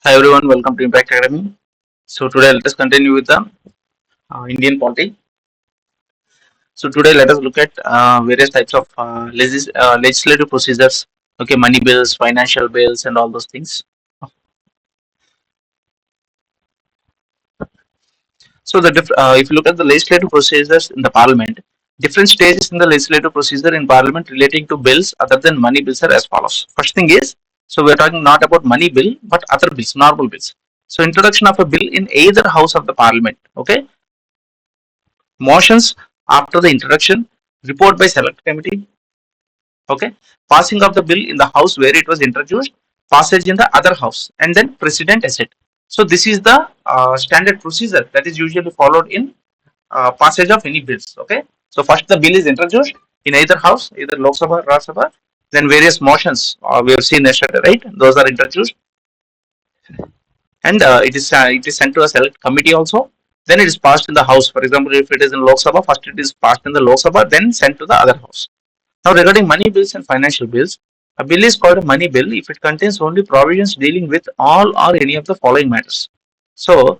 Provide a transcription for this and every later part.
Hi everyone, welcome to Impact Academy. So today let us continue with the Indian Polity. So today let us look at various types of legislative procedures. Okay, money bills, financial bills, and all those things. So if you look at the legislative procedures in the Parliament, different stages in the legislative procedure in Parliament relating to bills other than money bills are as follows. First thing is, so we are talking not about money bill but other bills, normal bills. So introduction of a bill in either house of the Parliament. Okay, motions after the introduction, report by select committee, okay, passing of the bill in the house where it was introduced, passage in the other house, and then president asset. So this is the standard procedure that is usually followed in passage of any bills. Okay, so first the bill is introduced in either house, either Lok Sabha or Rajya Sabha, then various motions we have seen yesterday, right? Those are introduced, and it is sent to a select committee also. Then it is passed in the house. For example, if it is in Lok Sabha, first it is passed in the Lok Sabha, then sent to the other house. Now, regarding money bills and financial bills, a bill is called a money bill if it contains only provisions dealing with all or any of the following matters. So,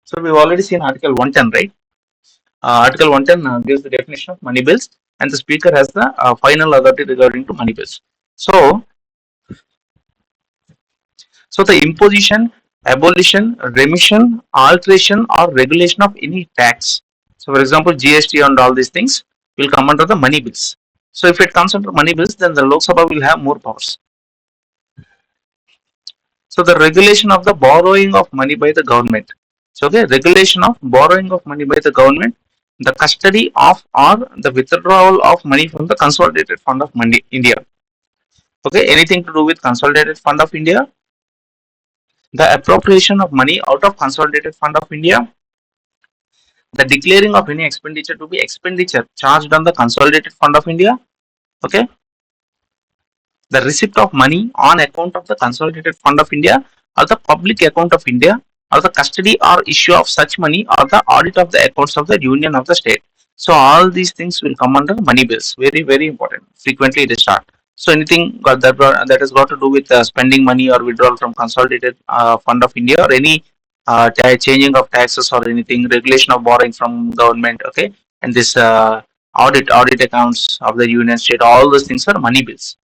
so we've already seen Article 110, right? Article 110 gives the definition of money bills, and the Speaker has the final authority regarding to money bills. So, so the imposition, abolition, remission, alteration, or regulation of any tax. So, for example, GST and all these things will come under the money bills. So, if it comes under money bills, then the Lok Sabha will have more powers. So, the regulation of the borrowing of money by the government. So, the regulation of borrowing of money by the government, the custody of or the withdrawal of money from the Consolidated Fund of Money India. Okay, anything to do with Consolidated Fund of India, the appropriation of money out of Consolidated Fund of India, the declaring of any expenditure to be expenditure charged on the Consolidated Fund of India, okay, the receipt of money on account of the Consolidated Fund of India or the public account of India, or the custody or issue of such money, or the audit of the accounts of the union of the state. So all these things will come under money bills. Very, very important. Frequently it is start. So anything that has got to do with spending money or withdrawal from Consolidated Fund of India, or any changing of taxes or anything, regulation of borrowing from government, okay, and this audit accounts of the union state, all those things are money bills.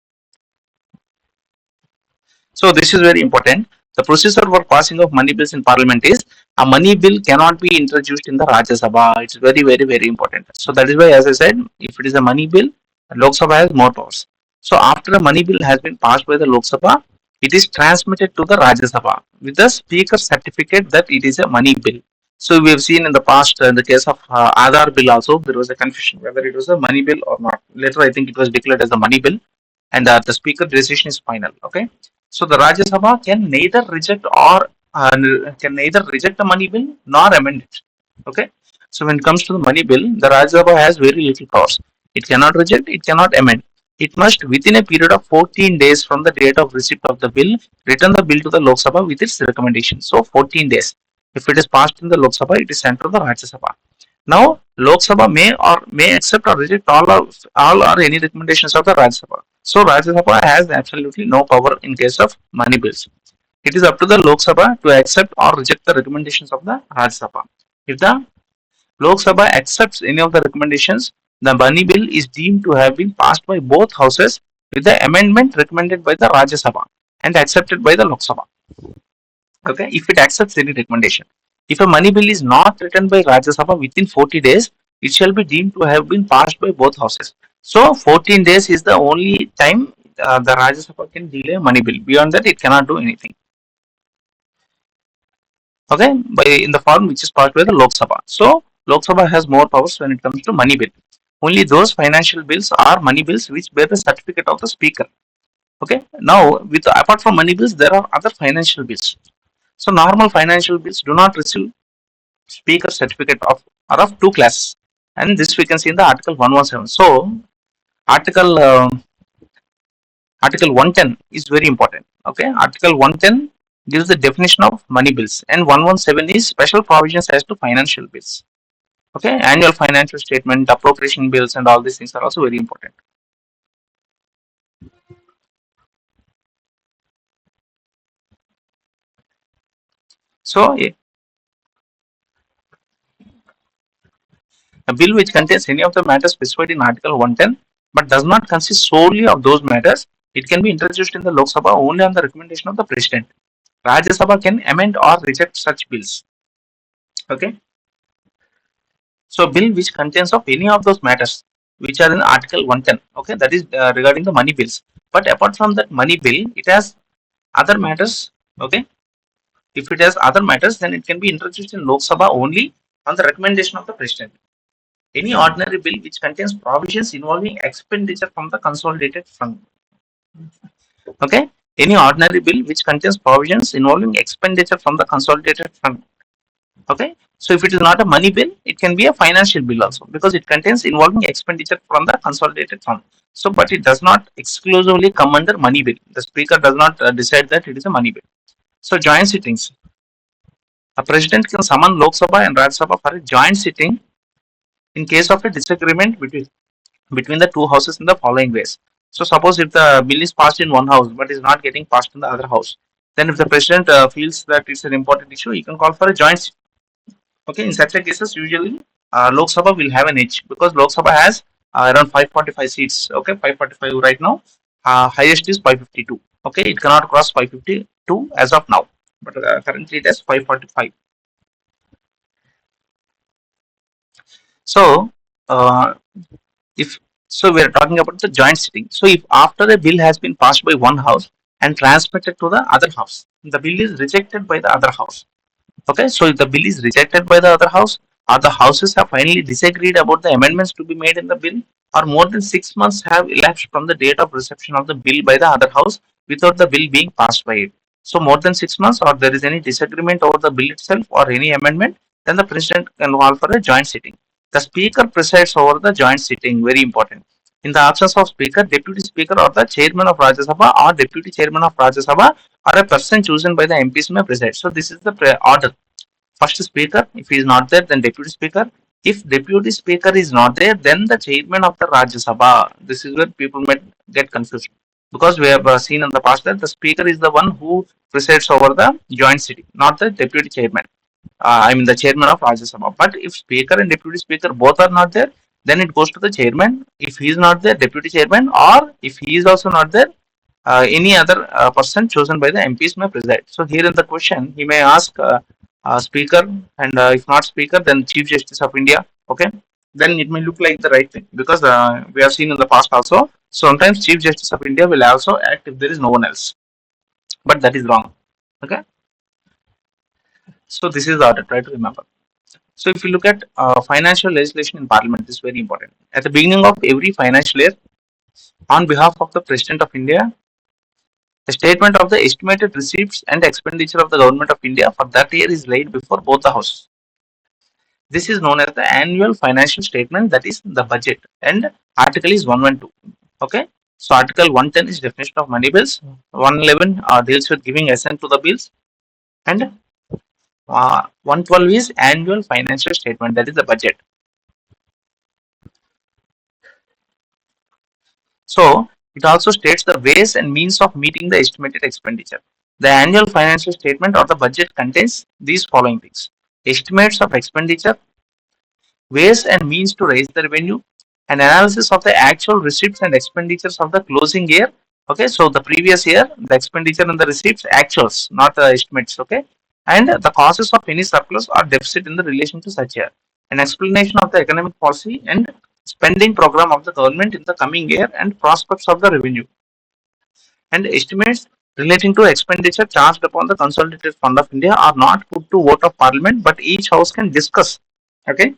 So this is very important. The procedure for passing of money bills in parliament is, a money bill cannot be introduced in the Rajya Sabha. It's very, very, very important. So that is why, as I said, if it is a money bill, Lok Sabha has more powers. So after a money bill has been passed by the Lok Sabha, it is transmitted to the Rajya Sabha with the speaker's certificate that it is a money bill. So we have seen in the past, in the case of Aadhaar bill also, there was a confusion whether it was a money bill or not. Later, I think it was declared as a money bill, and the speaker decision is final. Okay, so the Rajya Sabha can neither reject or can neither reject the money bill nor amend it. Okay, so when it comes to the money bill, the Rajya Sabha has very little powers. It cannot reject, it cannot amend. It must, within a period of 14 days from the date of receipt of the bill, return the bill to the Lok Sabha with its recommendation. So 14 days. If it is passed in the Lok Sabha, it is sent to the Rajya Sabha. Now, Lok Sabha may accept or reject all or any recommendations of the Rajya Sabha. So Rajya Sabha has absolutely no power in case of money bills. It is up to the Lok Sabha to accept or reject the recommendations of the Rajya Sabha. If the Lok Sabha accepts any of the recommendations, the money bill is deemed to have been passed by both houses with the amendment recommended by the Rajya Sabha and accepted by the Lok Sabha. Okay, if it accepts any recommendation. If a money bill is not written by Rajya Sabha within 40 days, it shall be deemed to have been passed by both houses. So 14 days is the only time the Rajya Sabha can delay a money bill. Beyond that, it cannot do anything. Okay, by in the form which is passed by the Lok Sabha. So Lok Sabha has more powers when it comes to money bill. Only those financial bills are money bills which bear the certificate of the speaker. Okay. Now, with apart from money bills, there are other financial bills. So normal financial bills do not receive speaker certificate of are of two classes, and this we can see in the article 117. So article article 110 is very important. Okay, article 110 gives the definition of money bills, and 117 is special provisions as to financial bills. Okay, annual financial statement, appropriation bills, and all these things are also very important. So a bill which contains any of the matters specified in Article 110 but does not consist solely of those matters, it can be introduced in the Lok Sabha only on the recommendation of the President. Rajya Sabha can amend or reject such bills. Okay. So bill which contains of any of those matters which are in Article 110. Okay, that is regarding the money bills. But apart from that money bill, it has other matters. Okay, if it has other matters, then it can be introduced in Lok Sabha only on the recommendation of the President. Any ordinary bill which contains provisions involving expenditure from the consolidated fund. Okay, any ordinary bill which contains provisions involving expenditure from the consolidated fund. Okay, so if it is not a money bill, it can be a financial bill also because it contains involving expenditure from the consolidated fund. So, but it does not exclusively come under money bill. The speaker does not decide that it is a money bill. So, joint sittings. A president can summon Lok Sabha and Rajya Sabha for a joint sitting in case of a disagreement between the two houses in the following ways. So, suppose if the bill is passed in one house but is not getting passed in the other house, then if the president feels that it's an important issue, he can call for a joint. Okay, in such a cases, usually Lok Sabha will have an edge because Lok Sabha has around 545 seats. Okay, 545 right now. Highest is 552. Okay, it cannot cross 552 as of now, but currently it has 545. So, uh, if so, we are talking about the joint sitting. So, if after a bill has been passed by one house and transmitted to the other house, the bill is rejected by the other house. Okay, so if the bill is rejected by the other house, or the houses have finally disagreed about the amendments to be made in the bill, or more than 6 months have elapsed from the date of reception of the bill by the other house without the bill being passed by it. So, more than 6 months, or there is any disagreement over the bill itself or any amendment, then the president can call for a joint sitting. The speaker presides over the joint sitting, very important. In the absence of speaker, deputy speaker or the chairman of Rajya Sabha or deputy chairman of Rajya Sabha or a person chosen by the MPs may preside. So this is the order. First speaker, if he is not there, then deputy speaker. If deputy speaker is not there, then the chairman of the Rajya Sabha. This is where people might get confused because we have seen in the past that the speaker is the one who presides over the joint sitting, not the deputy chairman. I mean the chairman of Rajya Sabha. But if speaker and deputy speaker both are not there, then it goes to the chairman. If he is not there, deputy chairman, or if he is also not there, any other person chosen by the MPs may preside. So here in the question, he may ask speaker, and if not speaker, then Chief Justice of India. Okay, then it may look like the right thing because we have seen in the past also. Sometimes Chief Justice of India will also act if there is no one else, but that is wrong. Okay, so this is the order. Try to remember. So if you look at financial legislation in Parliament, this is very important. At the beginning of every financial year, on behalf of the President of India, a statement of the estimated receipts and expenditure of the Government of India for that year is laid before both the houses. This is known as the annual financial statement, that is the budget, and article is 112. Okay, so article 110 is definition of money bills, 111 deals with giving assent to the bills, and 112 is annual financial statement, that is the budget. So it also states the ways and means of meeting the estimated expenditure. The annual financial statement or the budget contains these following things: estimates of expenditure, ways and means to raise the revenue, an analysis of the actual receipts and expenditures of the closing year. Okay, so the previous year, the expenditure and the receipts, actuals, not the estimates. Okay, and the causes of any surplus or deficit in the relation to such year. An explanation of the economic policy and spending program of the government in the coming year and prospects of the revenue, and estimates relating to expenditure charged upon the consolidated fund of India are not put to vote of Parliament, but each house can discuss. Okay,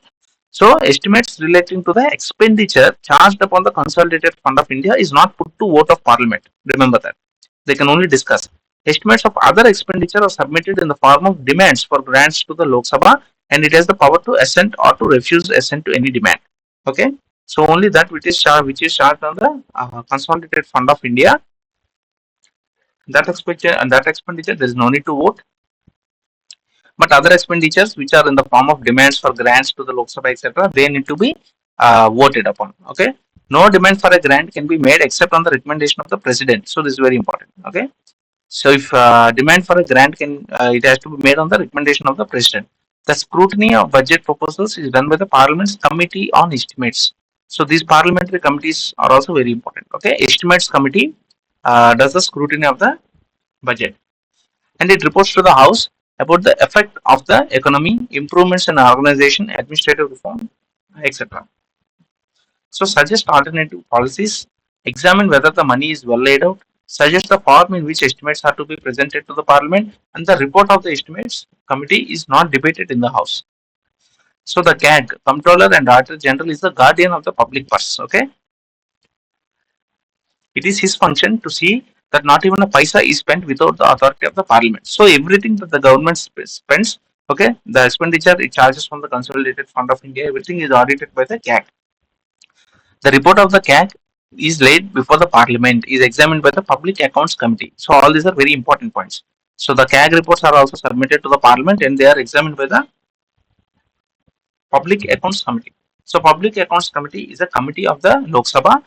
so estimates relating to the expenditure charged upon the consolidated fund of India is not put to vote of Parliament. Remember that. They can only discuss. Estimates of other expenditure are submitted in the form of demands for grants to the Lok Sabha, and it has the power to assent or to refuse assent to any demand. Okay. So only that which is charged on the consolidated fund of India, that expenditure there is no need to vote. But other expenditures which are in the form of demands for grants to the Lok Sabha, etc., they need to be voted upon. Okay, no demand for a grant can be made except on the recommendation of the president. So this is very important. Okay, So if demand for a grant can, it has to be made on the recommendation of the president. The scrutiny of budget proposals is done by the Parliament's Committee on Estimates. So these parliamentary committees are also very important. Okay, Estimates Committee does the scrutiny of the budget, and it reports to the House about the effect of the economy, improvements in organization, administrative reform, etc. So suggest alternative policies, examine whether the money is well laid out, suggest the form in which estimates are to be presented to the Parliament, and the report of the estimates committee is not debated in the House. So the CAG, Comptroller and Auditor General, is the guardian of the public purse. Okay, it is his function to see that not even a paisa is spent without the authority of the Parliament. So everything that the government spends, okay, the expenditure it charges from the Consolidated Fund of India, everything is audited by the CAG. The report of the CAG is laid before the Parliament, is examined by the Public Accounts Committee. So all these are very important points. So the CAG reports are also submitted to the Parliament and they are examined by the Public Accounts Committee. So Public Accounts Committee is a committee of the Lok Sabha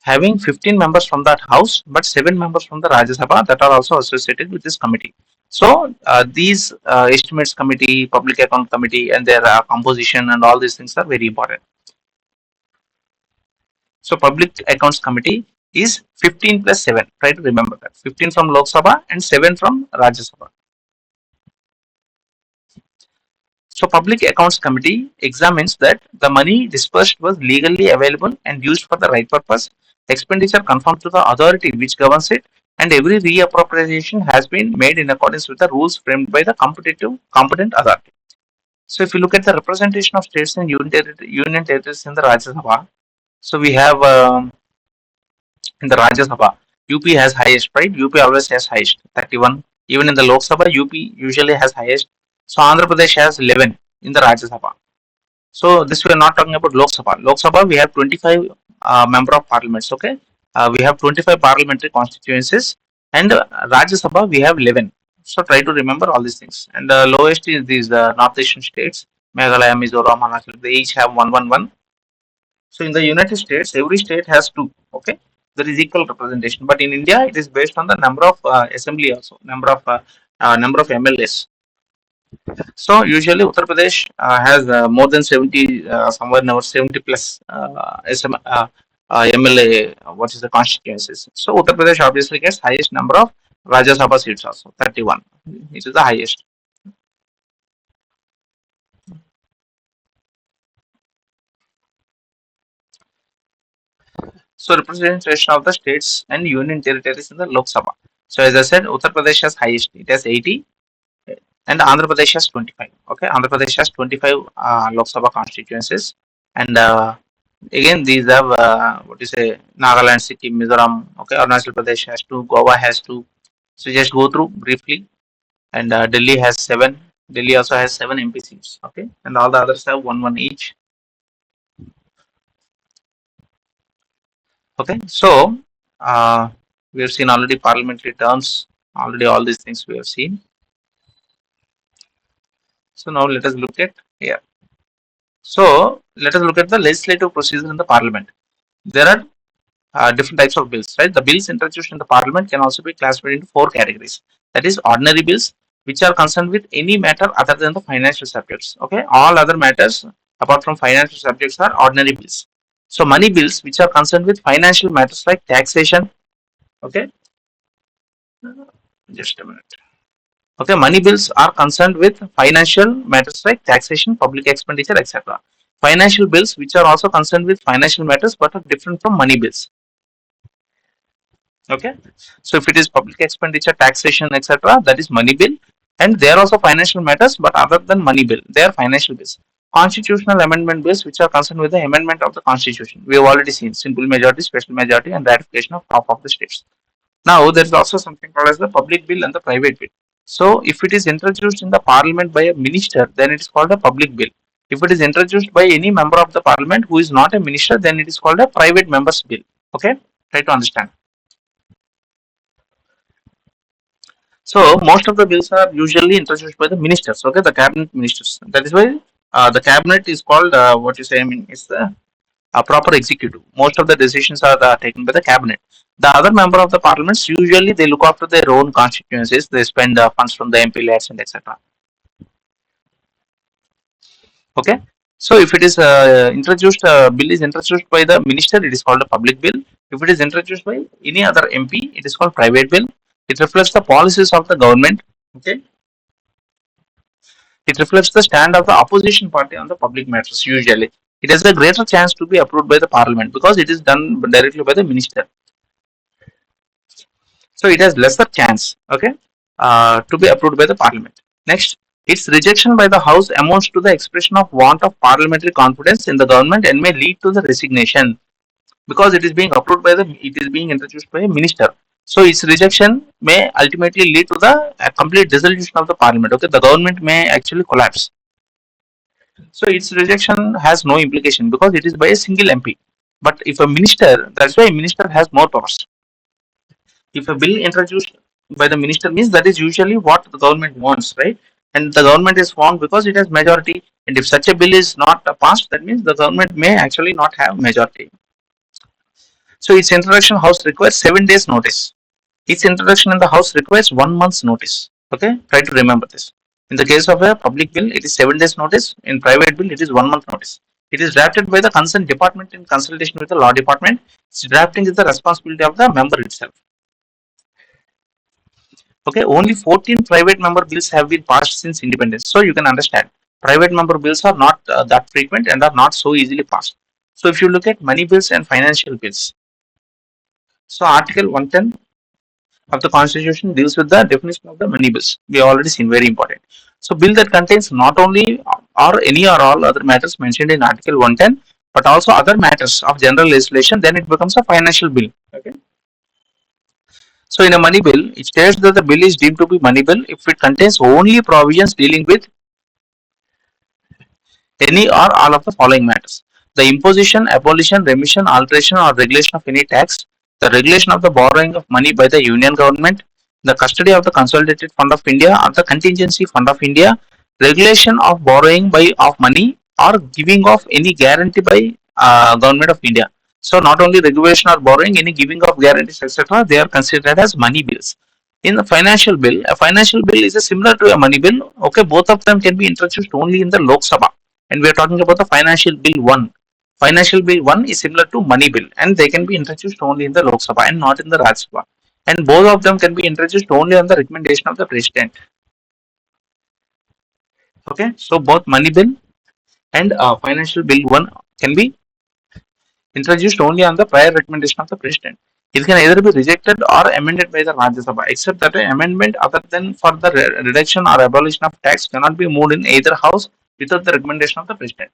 having 15 members from that house but 7 members from the Rajya Sabha that are also associated with this committee. So these estimates committee, Public Account Committee and their composition and all these things are very important. So Public Accounts Committee is 15 plus 7. Try to remember that. 15 from Lok Sabha and 7 from Rajya Sabha. So Public Accounts Committee examines that the money disbursed was legally available and used for the right purpose, expenditure conforms to the authority which governs it, and every reappropriation has been made in accordance with the rules framed by the competent authority. So if you look at the representation of states and union territories in the Rajya Sabha, so we have in the Rajya Sabha, UP has highest, right? UP always has highest, 31. Even in the Lok Sabha, UP usually has highest. So Andhra Pradesh has 11 in the Rajya Sabha. So this we are not talking about Lok Sabha. Lok Sabha we have 25 member of parliaments. Okay, we have 25 parliamentary constituencies, and Rajya Sabha we have 11. So try to remember all these things. And the lowest is these northeastern states, Meghalaya, Mizoram, Arunachal. They each have 111. So in the United States, every state has two. Okay, there is equal representation. But in India, it is based on the number of assembly also, number of MLAs. So usually Uttar Pradesh has more than 70, somewhere now 70 plus MLA. What is the constituencies? So Uttar Pradesh obviously gets highest number of Rajya Sabha seats also, 31. It is the highest. So representation of the states and union territories in the Lok Sabha. So as I said, Uttar Pradesh has highest. It has 80, and Andhra Pradesh has 25. Okay, Andhra Pradesh has 25 Lok Sabha constituencies, and again these have what is say Nagaland, Sikkim, Mizoram. Okay, Arunachal Pradesh has two, Goa has two. So just go through briefly, and Delhi has 7. Delhi also has 7 MP seats. Okay, and all the others have one each. Okay, so we have seen already parliamentary terms. Already all these things we have seen. So now let us look at here. So let us look at the legislative procedure in the parliament. There are different types of bills, right? The bills introduced in the parliament can also be classified into 4 categories. That is ordinary bills, which are concerned with any matter other than the financial subjects. Okay, all other matters apart from financial subjects are ordinary bills. So money bills, which are concerned with financial matters like taxation. Okay, just a minute. Okay, money bills are concerned with financial matters like taxation, public expenditure, etc. Financial bills, which are also concerned with financial matters but are different from money bills. Okay, so if it is public expenditure, taxation, etc., that is money bill, and they are also financial matters, but other than money bill, they are financial bills. Constitutional amendment bills, which are concerned with the amendment of the constitution, we have already seen simple majority, special majority, and ratification of half of the states. Now there is also something called as the public bill and the private bill. So if it is introduced in the parliament by a minister, then it is called a public bill. If it is introduced by any member of the parliament who is not a minister, then it is called a private member's bill. Okay, try to understand. So most of the bills are usually introduced by the ministers. Okay, the cabinet ministers. That is why the cabinet is called what you say. I mean, it's the a proper executive. Most of the decisions are taken by the cabinet. The other member of the parliaments usually they look after their own constituencies. They spend funds from the MP lads and etc. Okay. So if it is introduced, bill is introduced by the minister, it is called a public bill. If it is introduced by any other MP, it is called private bill. It reflects the policies of the government. Okay. It reflects the stand of the opposition party on the public matters. Usually, it has a greater chance to be approved by the parliament because it is done directly by the minister. So it has lesser chance, okay, to be approved by the parliament. Next, its rejection by the house amounts to the expression of want of parliamentary confidence in the government and may lead to the resignation because it is being approved by the, it is being introduced by a minister. So its rejection may ultimately lead to the complete dissolution of the parliament. Okay, the government may actually collapse. So its rejection has no implication because it is by a single MP. But if a minister, that's why a minister has more powers. If a bill introduced by the minister means that is usually what the government wants, right? And the government is formed because it has majority. And if such a bill is not passed, that means the government may actually not have majority. So its introduction house requires 7 days notice. Its introduction in the house requires 1 month's notice. Okay, try to remember this. In the case of a public bill, it is 7 days notice. In private bill, it is 1 month notice. It is drafted by the concerned department in consultation with the law department. Its drafting is the responsibility of the member itself. Okay, only 14 private member bills have been passed since independence. So you can understand, private member bills are not that frequent and are not so easily passed. So if you look at money bills and financial bills, so Article 110 of the Constitution deals with the definition of the money bills. We have already seen, very important. So bill that contains not only or any or all other matters mentioned in Article 110, but also other matters of general legislation, then it becomes a financial bill. Okay. So in a money bill, it states that the bill is deemed to be money bill if it contains only provisions dealing with any or all of the following matters: the imposition, abolition, remission, alteration, or regulation of any tax, the regulation of the borrowing of money by the Union government, the custody of the Consolidated Fund of India or the Contingency Fund of India, regulation of borrowing by of money or giving of any guarantee by Government of India. So not only regulation or borrowing, any giving of guarantees, etc., they are considered as money bills. In the financial bill, a financial bill is a similar to a money bill. Okay, both of them can be introduced only in the Lok Sabha, and we are talking about the financial bill 1. Financial bill 1 is similar to money bill and they can be introduced only in the Lok Sabha and not in the Raj Sabha, and both of them can be introduced only on the recommendation of the president. Okay, so both money bill and financial bill 1 can be introduced only on the prior recommendation of the president. It can either be rejected or amended by the Rajya Sabha, except that an amendment other than for the reduction or abolition of tax cannot be moved in either house without the recommendation of the president.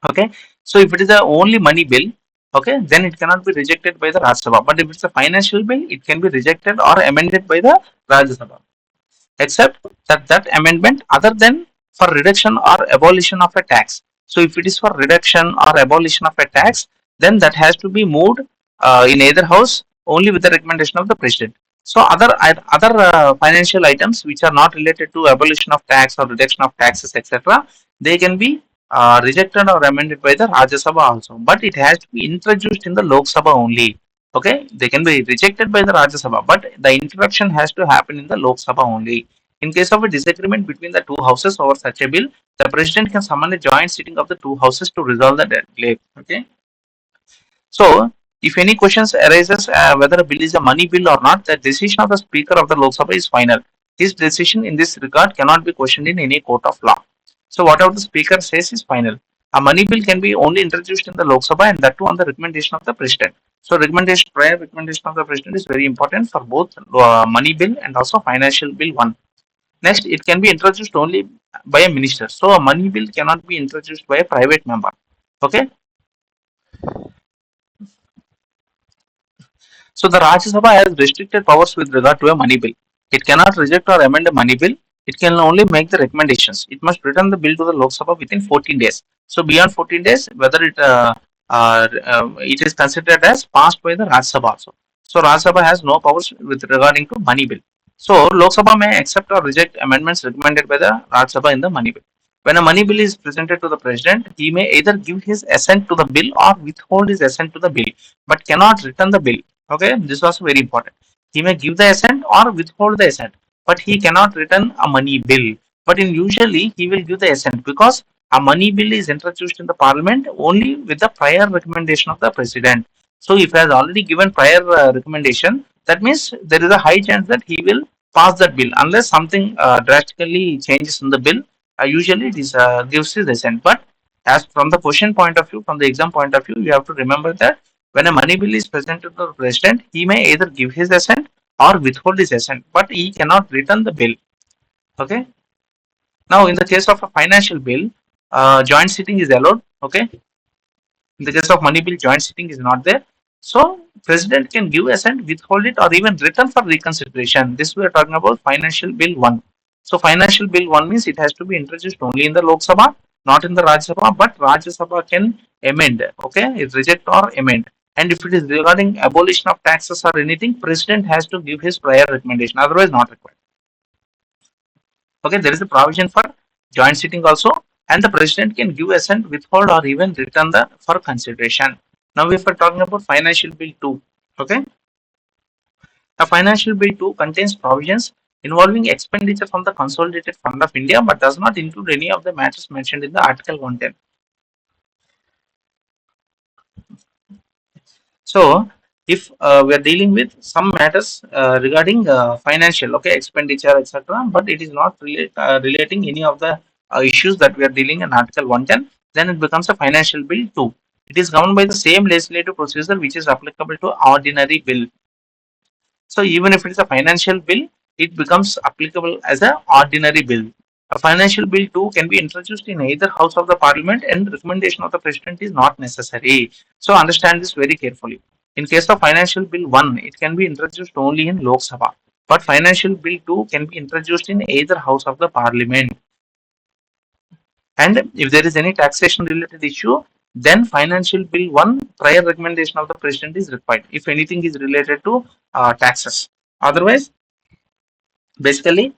Okay, so if it is a only money bill, okay, then it cannot be rejected by the Rajya Sabha. But if it's a financial bill, it can be rejected or amended by the Rajya Sabha, except that that amendment other than for reduction or abolition of a tax. So if it is for reduction or abolition of a tax, then that has to be moved in either house only with the recommendation of the president. So other financial items which are not related to abolition of tax or reduction of taxes, etc., they can be rejected or amended by the Rajya Sabha also, but it has to be introduced in the Lok Sabha only. Okay, they can be rejected by the Rajya Sabha, but the introduction has to happen in the Lok Sabha only. In case of a disagreement between the two houses over such a bill, the president can summon a joint sitting of the two houses to resolve the delay. Okay. So, if any questions arises whether a bill is a money bill or not, the decision of the Speaker of the Lok Sabha is final. His decision in this regard cannot be questioned in any court of law. So, whatever the Speaker says is final. A money bill can be only introduced in the Lok Sabha and that too on the recommendation of the President. So, recommendation, prior recommendation of the President is very important for both money bill and also financial bill 1. Next, it can be introduced only by a minister. So, a money bill cannot be introduced by a private member. Okay. So the Rajya Sabha has restricted powers with regard to a money bill. It cannot reject or amend a money bill. It can only make the recommendations. It must return the bill to the Lok Sabha within 14 days. So beyond 14 days, whether it is considered as passed by the Rajya Sabha also. So Rajya Sabha has no powers with regarding to money bill. So Lok Sabha may accept or reject amendments recommended by the Rajya Sabha in the money bill. When a money bill is presented to the president, he may either give his assent to the bill or withhold his assent to the bill, but cannot return the bill. Okay, this was very important. He may give the assent or withhold the assent, but he cannot return a money bill. But in usually he will give the assent because a money bill is introduced in the parliament only with the prior recommendation of the president. So if he has already given prior recommendation, that means there is a high chance that he will pass that bill unless something drastically changes in the bill. Usually it is gives his assent. But as from the question point of view, from the exam point of view, you have to remember that when a money bill is presented to the president, he may either give his assent or withhold his assent, but he cannot return the bill. Okay. Now, in the case of a financial bill, joint sitting is allowed. Okay. In the case of money bill, joint sitting is not there. So, president can give assent, withhold it, or even return for reconsideration. This we are talking about financial bill one. So, financial bill one means it has to be introduced only in the Lok Sabha, not in the Rajya Sabha, but Rajya Sabha can amend. Okay, it reject or amend. And if it is regarding abolition of taxes or anything, president has to give his prior recommendation. Otherwise, not required. Okay, there is a provision for joint sitting also, and the president can give assent, withhold, or even return the for consideration. Now, if we're talking about financial bill 2, okay, the financial bill 2 contains provisions involving expenditure from the consolidated fund of India, but does not include any of the matters mentioned in the article 110. So, if we are dealing with some matters regarding financial, okay, expenditure, etc., but it is not relating any of the issues that we are dealing in Article 110, then it becomes a financial bill too. It is governed by the same legislative procedure which is applicable to ordinary bill. So even if it is a financial bill, it becomes applicable as an ordinary bill. A financial bill too can be introduced in either house of the parliament, and recommendation of the president is not necessary. So understand this very carefully. In case of financial bill 1, it can be introduced only in Lok Sabha. But financial bill 2 can be introduced in either house of the parliament. And if there is any taxation related issue, then financial bill 1 prior recommendation of the president is required if anything is related to taxes. Otherwise, basically,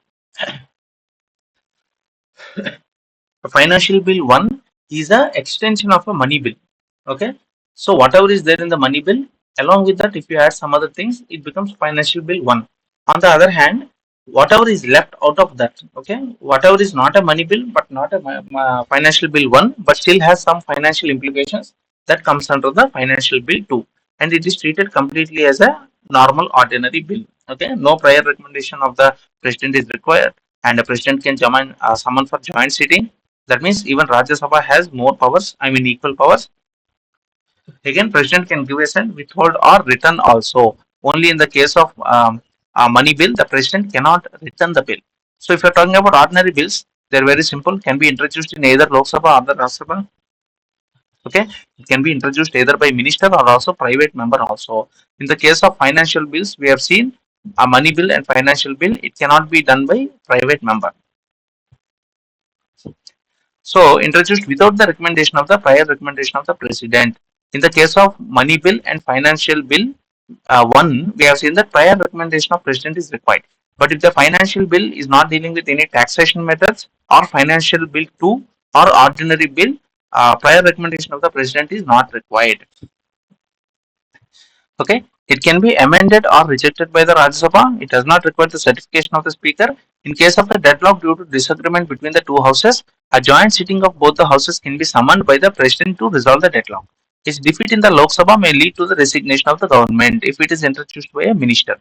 a financial bill 1 is a extension of a money bill. Okay. So whatever is there in the money bill, along with that, if you add some other things, it becomes financial bill 1. On the other hand, whatever is left out of that, okay, whatever is not a money bill but not a financial bill 1, but still has some financial implications, that comes under the financial bill 2, and it is treated completely as a normal ordinary bill. Okay, no prior recommendation of the president is required, and the president can summon for joint sitting. That means even Rajya Sabha has more powers, I mean equal powers. Again, president can give assent, withhold, or return also. Only in the case of a money bill, the president cannot return the bill. So if you're talking about ordinary bills, they're very simple, can be introduced in either Lok Sabha or the Rajya Sabha. Okay, it can be introduced either by minister or also private member also. In the case of financial bills, we have seen a money bill and financial bill, it cannot be done by private member. So introduced without the recommendation of the prior recommendation of the president. In the case of money bill and financial bill 1, we have seen that prior recommendation of president is required. But if the financial bill is not dealing with any taxation methods, or financial bill 2 or ordinary bill, prior recommendation of the president is not required. Okay, it can be amended or rejected by the Rajya Sabha. It does not require the certification of the speaker. In case of the deadlock due to disagreement between the two houses, a joint sitting of both the houses can be summoned by the president to resolve the deadlock. Its defeat in the Lok Sabha may lead to the resignation of the government if it is introduced by a minister.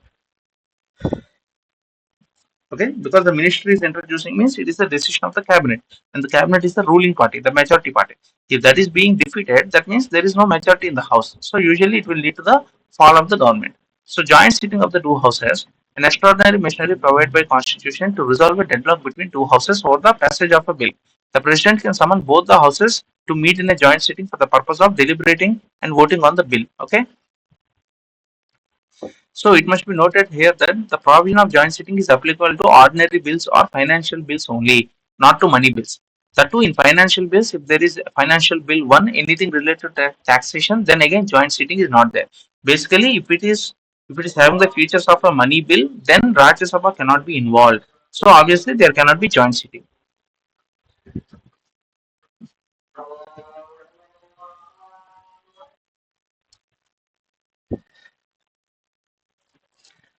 Okay, because the ministry is introducing means it is the decision of the cabinet, and the cabinet is the ruling party, the majority party. If that is being defeated, that means there is no majority in the house. So usually it will lead to the fall of the government. So joint sitting of the two houses, an extraordinary machinery provided by constitution to resolve a deadlock between two houses over the passage of a bill. The president can summon both the houses to meet in a joint sitting for the purpose of deliberating and voting on the bill. Okay. So it must be noted here that the provision of joint sitting is applicable to ordinary bills or financial bills only, not to money bills. That too, in financial bills, if there is financial bill 1, anything related to taxation, then again joint sitting is not there. Basically, if it is having the features of a money bill, then Rajya Sabha cannot be involved. So obviously there cannot be joint sitting.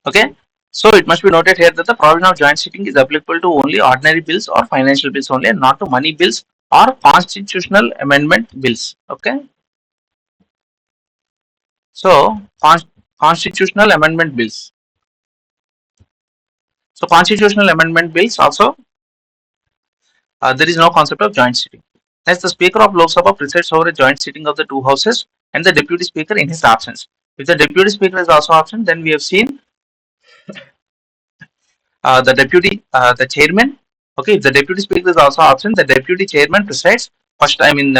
Okay. So it must be noted here that the provision of joint sitting is applicable to only ordinary bills or financial bills only, and not to money bills or constitutional amendment bills. Okay. So constitutional amendment bills. So constitutional amendment bills also, there is no concept of joint sitting. As the Speaker of Lok Sabha presides over a joint sitting of the two houses and the Deputy Speaker in his absence. If the Deputy Speaker is also absent, then we have seen the chairman. Okay, if the deputy speaker is also absent, the deputy chairman presides. First, I mean,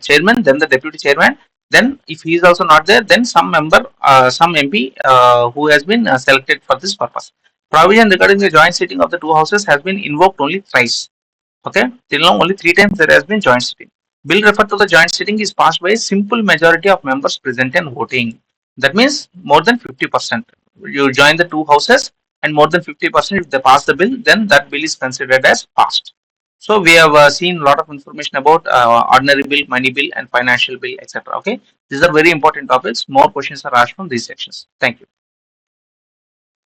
chairman, then the deputy chairman. Then, if he is also not there, then some member, some MP who has been selected for this purpose. Provision regarding the joint sitting of the two houses has been invoked only thrice. Okay, till now only 3 times there has been joint sitting. Bill referred to the joint sitting is passed by a simple majority of members present and voting. That means more than 50%. You join the two houses and more than 50% if they pass the bill, then that bill is considered as passed. So we have seen a lot of information about ordinary bill, money bill, and financial bill, etc. Okay, these are very important topics. More questions are asked from these sections. Thank you.